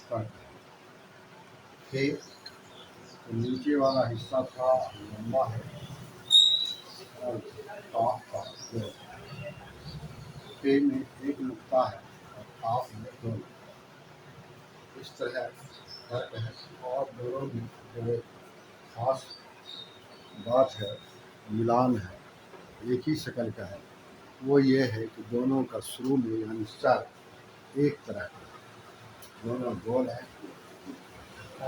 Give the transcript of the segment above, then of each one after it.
فرق ہے. فے تو نیچے والا حصہ تھا لمبا ہے اور قاف کا دو. فے میں ایک نقطہ ہے اور قاف میں دو نقطہ. اس طرح فرق ہے. اور دونوں میں جو ایک خاص بات ہے، ملان ہے، ایک ہی شکل کا ہے، وہ یہ ہے کہ دونوں کا شروع میں یعنی سر ایک طرح کا ہے، دونوں گول ہیں.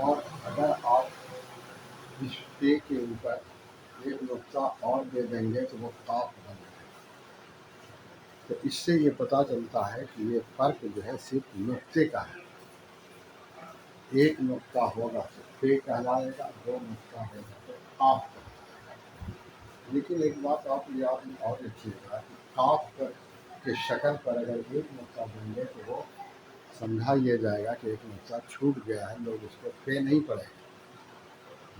اور اگر آپ اس پے کے اوپر ایک نقطہ اور دے دیں گے تو وہ قاف بن جائے گا. تو اس سے یہ پتہ چلتا ہے کہ یہ فرق جو ہے صرف نقطے کا ہے. ایک نقطہ ہوگا تو پے کہلائے گا، دو نقطہ ہوگا تو قاف کہلائے گا. لیکن ایک بات آپ یاد اور رکھیے گا کہ قاف کے شکل پر اگر ایک نقطہ دیں گے تو وہ سمجھا یہ جائے گا کہ ایک نقطہ چھوٹ گیا ہے، لوگ اس کو پے نہیں پڑھیں گے.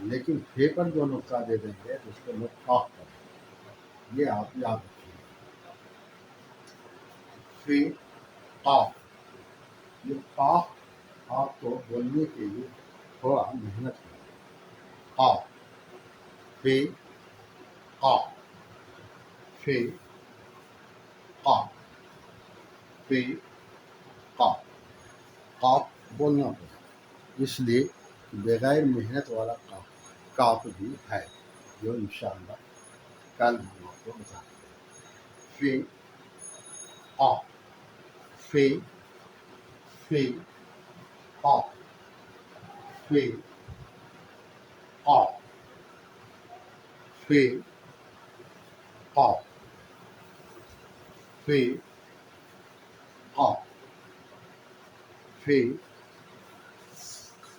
لیکن پے پر جو نقطہ دے دیں گے تو اس کو لوگ قاف پڑھیں گے. یہ آپ یاد رکھیے. فے قاف، یہ قاف آپ کو بولنے کے لیے تھوڑا محنت کریں. قاف، فے قاف، فے قاف، فے قاف. قاف بولنا پڑے اس لیے کہ بغیر محنت والا قاف بھی ہے، جو انشاءاللہ کل ہم آپ کو بتائیں گے. فے قاف، فے فے قاف، فے قاف، فے قاف، فے قاف، فے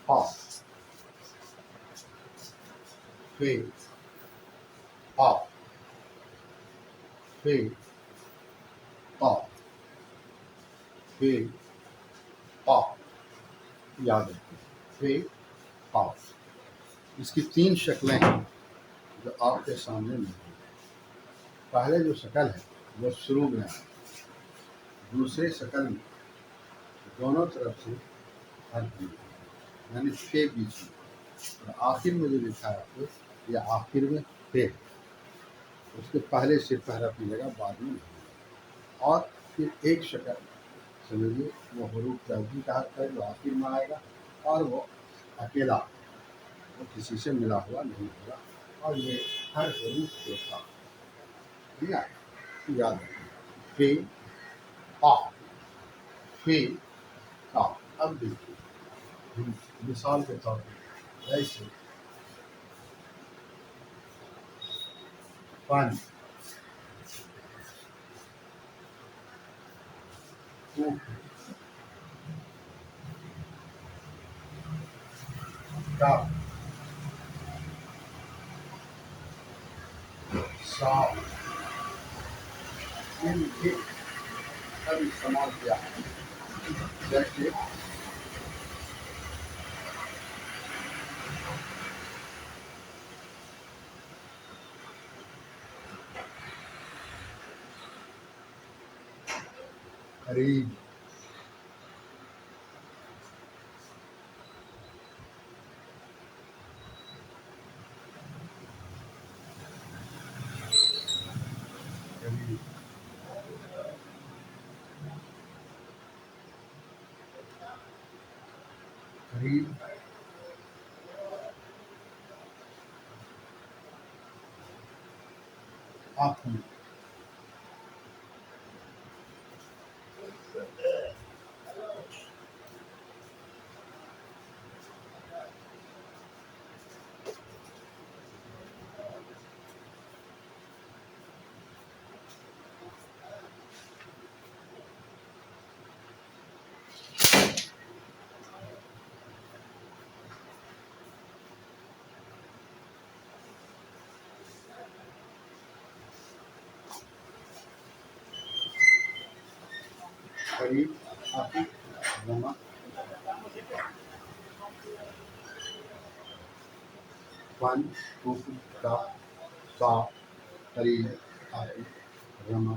قاف، فے قاف، فے قاف، فے قاف. یاد رکھیں فے قاف. اس کی تین شکلیں ہیں جو آپ کے سامنے موجود ہیں. پہلے جو شکل ہے وہ شروع میں ہے. دوسرے شکل میں دونوں طرف سے حرف بھی ہے، یعنی فے بیچ میں. اور آخر میں جو لکھا ہے آپ کو یہ آخر میں فے، اس کے پہلے صرف حرف ملے گا، بعد میں نہیں ملے گا. اور پھر ایک شکل سمجھیے وہ حروف ترجیح کا حرف ہے جو آخر میں آئے گا، اور وہ اکیلا، وہ کسی سے ملا ہوا نہیں ہوگا. اور یہ ہر حروف کے ساتھ یاد رکھیں. فے قاف، فے قاف. اب دیکھیے مثال کے طور پر ایسے فن، کاف، صاف. ان کے اب استعمال کیا ہے جیسے قریب، قریب، قریب، آخری. قریب، آخر، رمہ، فن، کفر، کاف، صاف، قریب، آخر، رمہ.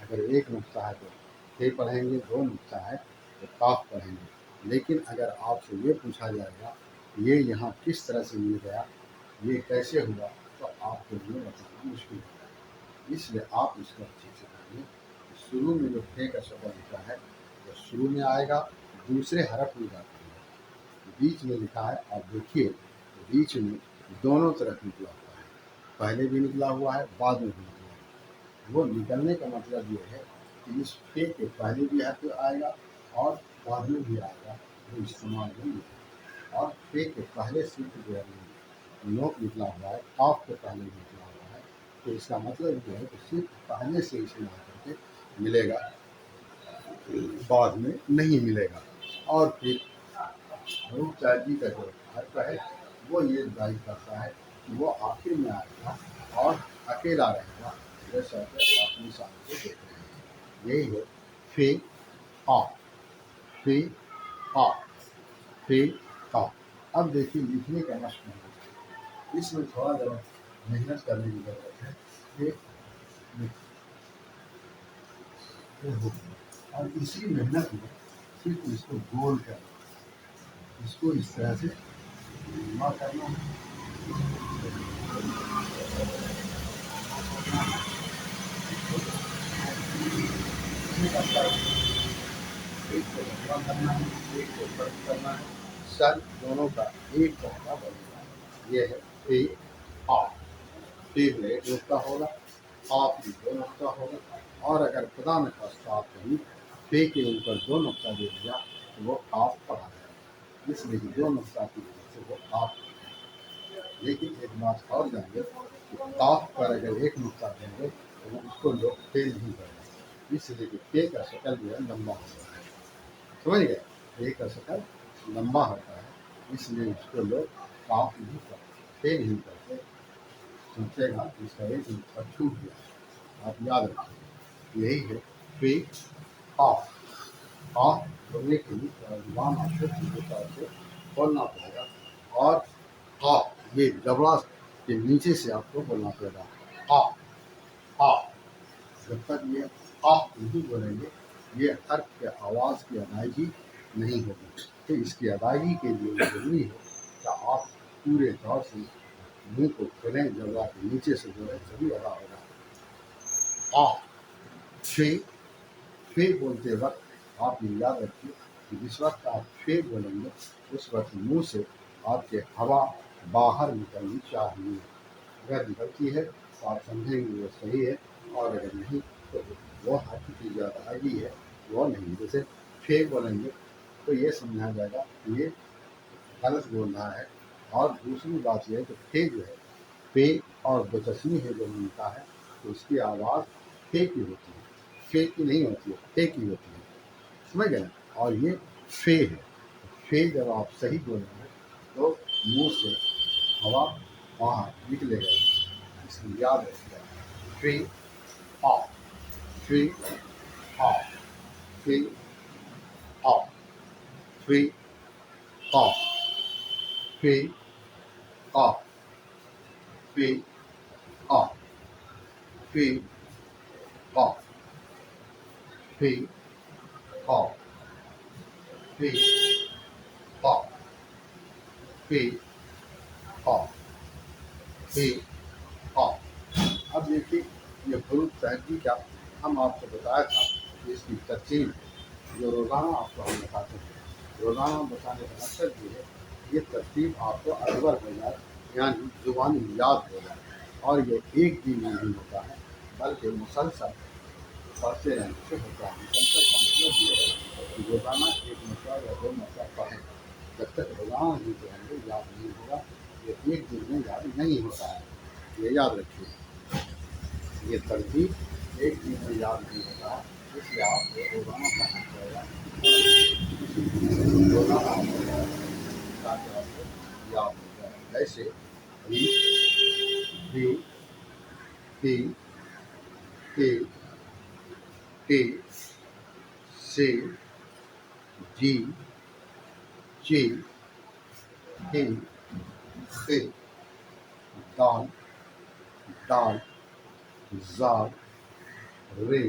اگر ایک نقطہ ہے تو فے پڑھیں گے، دو نقطہ ہے تو قاف پڑھیں گے۔ لیکن اگر آپ سے یہ پوچھا جائے گا یہ یہاں کس طرح سے مل گیا، یہ کیسے ہوا، تو آپ کے لیے بتانا مشکل ہوتا ہے۔ اس لیے آپ اس کو اچھے سے پڑھیں۔ شروع میں جو فے کا شکل لکھا ہے وہ شروع میں آئے گا، دوسرے حرف میں جاتا ہے، بیچ میں لکھا ہے، آپ دیکھیے بیچ میں دونوں طرف نکلا ہوا ہے، پہلے بھی نکلا ہوا ہے، بعد میں بھی نکلا ہوا ہے۔ وہ نکلنے کا مطلب یہ ہے کہ اس فے کے پہلے بھی حرف آئے گا اور بعد میں بھی آئے گا، وہ استعمال نہیں ہے۔ اور فے کے پہلے صرف جو ہے نوک نکلا ہوا ہے، قاف کے پہلے نکلا ہوا ہے، تو اس کا مطلب یہ ہے کہ صرف پہلے سے استعمال کر کے ملے گا، بعد میں نہیں ملے گا۔ اور پھر حروف جائزی کا جو حرف ہے وہ یہ ظاہر کرتا ہے کہ وہ آخر میں آئے گا اور اکیلا رہے گا، جیسا کہ آپ مثال کو دیکھ رہے ہیں۔ یہی ہے فے آ، فے آ، فے آ۔ اب دیکھیے لکھنے کا مشق ہے، اس میں تھوڑا ذرا محنت کرنے کی ضرورت ہے کہ اور اسی محنت میں صرف اس کو گول کرنا، اس کو اس طرح سے لمبا کرنا ہے، ایک کو لمبا کرنا ہے، ایک کو بند کرنا ہے، سر دونوں کا ایک طرح بنے گا۔ یہ ہے فے آ، فے میں ایک نقطہ ہوگا، آپ بھی دو نقطہ ہوگا، اور اگر خدا نخواستہ آپ کہیں فے کے اوپر دو نقطہ دے دیا تو وہ آپ پڑھا جائے گا، اس لیے کہ دو نقطہ کی وجہ سے وہ آپ۔ لیکن ایک بات اور جانیے کہ قاف پر اگر ایک نقطہ دیں گے تو وہ اس کو لوگ فے نہیں کریں گے، اس لیے کہ فے کا شکل جو ہے لمبا ہوتا ہے، سمجھ گئے؟ فے کا شکل لمبا ہوتا ہے، اس لیے اس کو لوگ قاف نہیں کرتے، فے نہیں کرتے۔ سوچے گا اس کا ایک نقطہ چھوٹ گیا، آپ یاد رکھیں یہی ہے فے آ۔ آ بولنے کے لیے زبان آپ کو سیدھے طور سے کھولنا پڑے گا، اور آ یہ جبڑا کے نیچے سے آپ کو بولنا پڑے گا، آ آ۔ جب تک یہ آ نہیں بولیں گے یہ حرف کے آواز کی ادائیگی نہیں ہوگی۔ تو اس کی ادائیگی کے لیے ضروری ہے کہ آپ پورے طور سے منہ کو کھولیں، جبڑا کے نیچے سے جو ہے تبھی ادا ہوگا۔ آ، فے، فے بولتے وقت آپ یہ یاد رکھیے کہ جس وقت آپ فے بولیں گے اس وقت منہ سے آپ کے ہوا باہر نکلنی چاہیے، اگر نکلتی ہے تو آپ سمجھیں گے وہ صحیح ہے، اور اگر نہیں تو وہ حرف کی جو ادائیگی ہے وہ نہیں۔ جیسے فے بولیں گے تو یہ سمجھا جائے گا کہ یہ غلط بول رہا ہے۔ اور دوسری بات یہ ہے کہ فے جو ہے، فے اور دو تسنی ہے جو ملتا ہے تو اس کی آواز فے کی ہوتی ہے، فے کی نہیں ہوتی ہے، فے کی ہوتی ہے، سمجھ گئے نا؟ اور یہ فے ہے، فے جب آپ صحیح بولیں گے تو منہ سے ہوا باہر نکلے گا، اس لیے یاد رکھیے فے آ، فے آ، فے آ، فے آ، فے آ، فے آ، فے آ، فے آ، فے آ، فے آ، فے آ۔ اب دیکھیے یہ حروف تہجی کا ہم آپ کو بتایا تھا کہ اس کی ترتیب جو روزانہ آپ کو ہم بتاتے ہیں، روزانہ بتانے کا مقصد یہ ہے یہ ترتیب آپ کو ادور ہو جائے، یعنی زبانی یاد ہو جائے، اور یہ ایک دن میں نہیں ہوتا ہے بلکہ مسلسل پڑھتے رہنے سے ہوتا ہے۔ مسلسل کا مطلب یہ ہے کہ روزانہ ایک مرتبہ یا دو مرتبہ پڑھیں، جب تک روزانہ نہیں پڑھیں گے یاد نہیں ہوگا، یہ ایک دن میں یاد نہیں ہوتا ہے، یہ یاد رکھیے۔ یہ ترتیب ایک دن میں یاد نہیں ہوتا ہے، اس لیے آپ کو روزانہ پڑھنا پڑے گا، روزانہ تاکہ آپ کو یاد ہو جائے۔ جیسے ری، ری، ٹی، ٹی، ٹی، سے، جی، چی، ٹی، ٹی، دال، دال، زال، ری،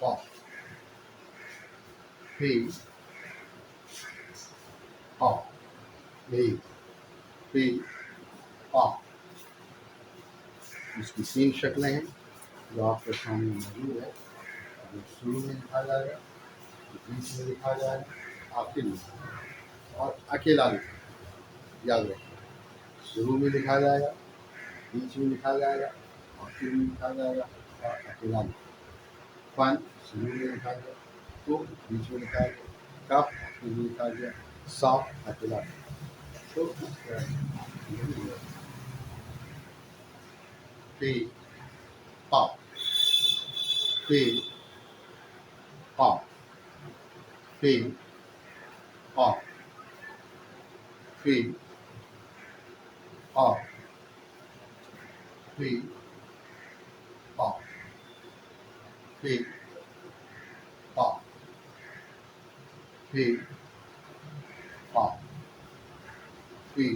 پا پی پا یہی پی پا. اس کی 3 شکلیں ہیں جو آپ کے سامنے موجود ہے. جو شروع میں لکھا جائے گا, بیچ میں لکھا جائے گا, آخر میں اور اکیلا لکھا. یاد رکھیں, شروع میں لکھا جائے گا, بیچ میں لکھا جائے گا, آخر میں لکھا جائے گا اور اکیلا لکھا. فن شروع میں لکھا گیا, تو بیچ میں لکھا گیا, کف آخر میں لکھا گیا, صاف اکیلا. تو اس طرح یہی ہے پی پا پی پا پی پا پی پا پی پا پی پا پی پا پی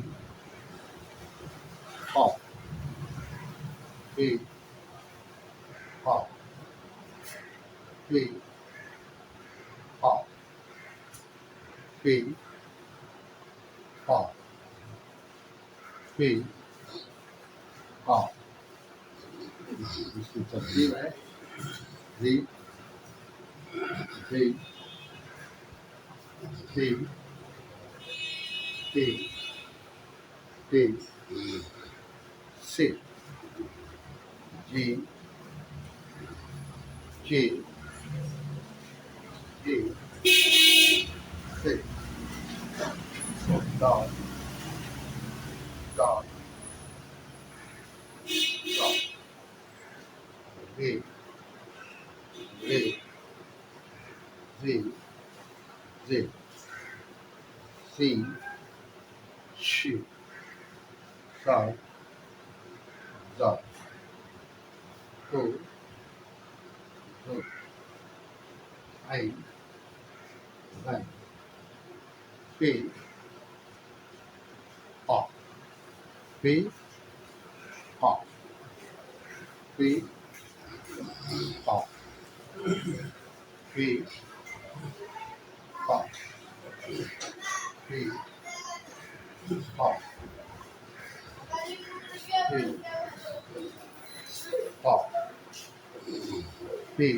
پا پی پا پی پا پی پا پی پا. اس کی ترتیب ہے ری ری ری ٹی ٹی سی جی جی جی سی ڈاٹ ڈاٹ ڈاٹ ری ری ری ری سی شی شا زا تو آئی بن پی پا پی پا پی پا پی پا پی پا پی پا پی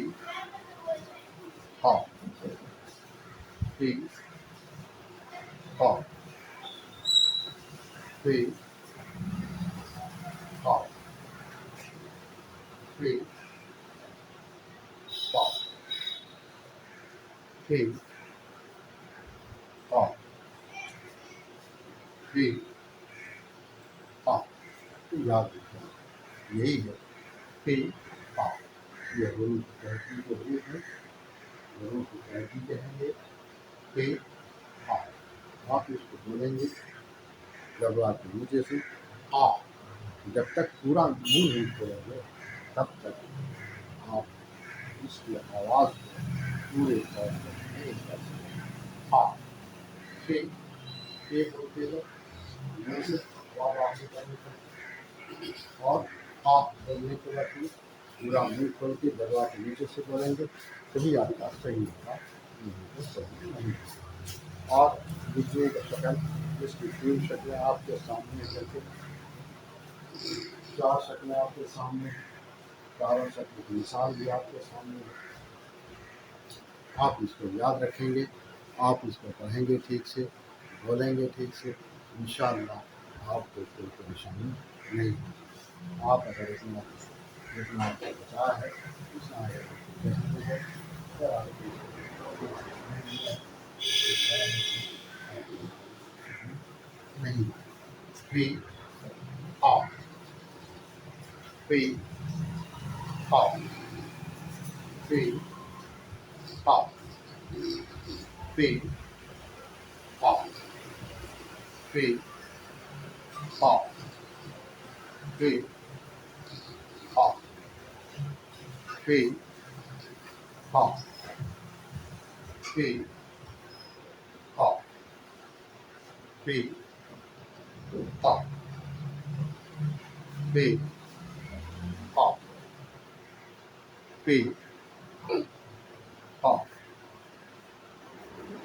پا پی پا پی پا پی پا پی پا پی پا. یاد رکھیں یہی ہے پی پا. یہ حروف قیدی کے حروف ہیں, حروف قیدی کہیں گے پی پا. آپ اس کو بولیں گے جب آپ کے نیچے سے آ, جب تک پورا منہ نہیں کھولیں گے تب تک آپ اس کی آواز کو پورے طور پر نہیں کر سکتے. آ پھر ایک ہوتے ہیں منہ سے آواز کرنے کا, اور آ بولنے کے وقت بھی پورا منہ کھول کے دروا کے نیچے سے بولیں گے تبھی آپ کا صحیح ہوگا, نہیں تو صحیح نہیں ہوگا. اور دوسرے کا شکل, اس کی 3 شکلیں آپ کے سامنے کر کے 4 شکلیں آپ کے سامنے, چاروں شکل کی مثال بھی آپ کے سامنے ہے. آپ اس کو یاد رکھیں گے, آپ اس کو پڑھیں گے ٹھیک سے, بولیں گے ٹھیک سے, انشاءاللہ آپ کو کوئی پریشانی نہیں ہوگی. آپ اگر جتنا آپ کو بچا ہے اتنا اگر آپ کو کہتے ہیں اگر آپ نہیں پی آ پی آ پی آ پی آ پی آ پی آ پی آ پی آ پی آ پی آ پی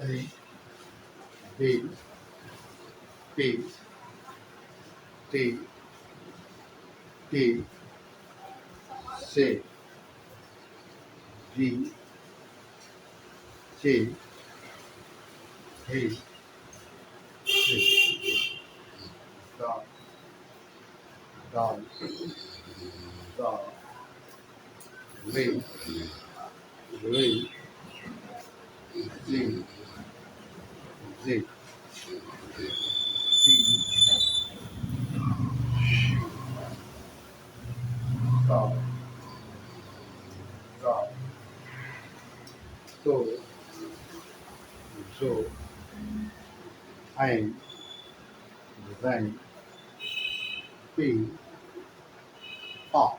A B P T T C G J H K dot dot dot Ring Ring Zing Zig dot dot so so ein sein P pop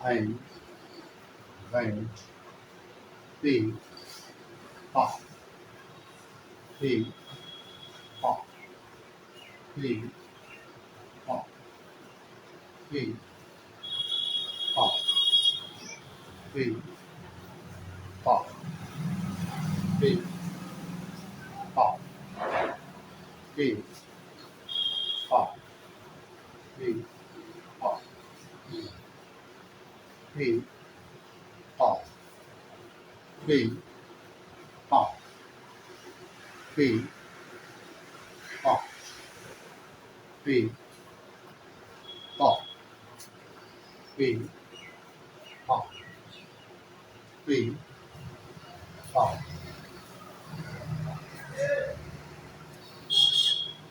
ein sein P pa P pa P pa P pa P pa P pa P pa P pa P pa P pa P pa P pa P pa P pa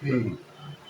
P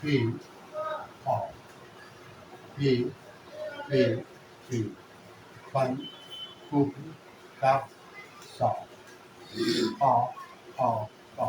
P pa P P P fun hoop tap saw pa pa pa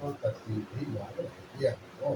اور ترتیب بھی یاد رہتی ہے ہم کو.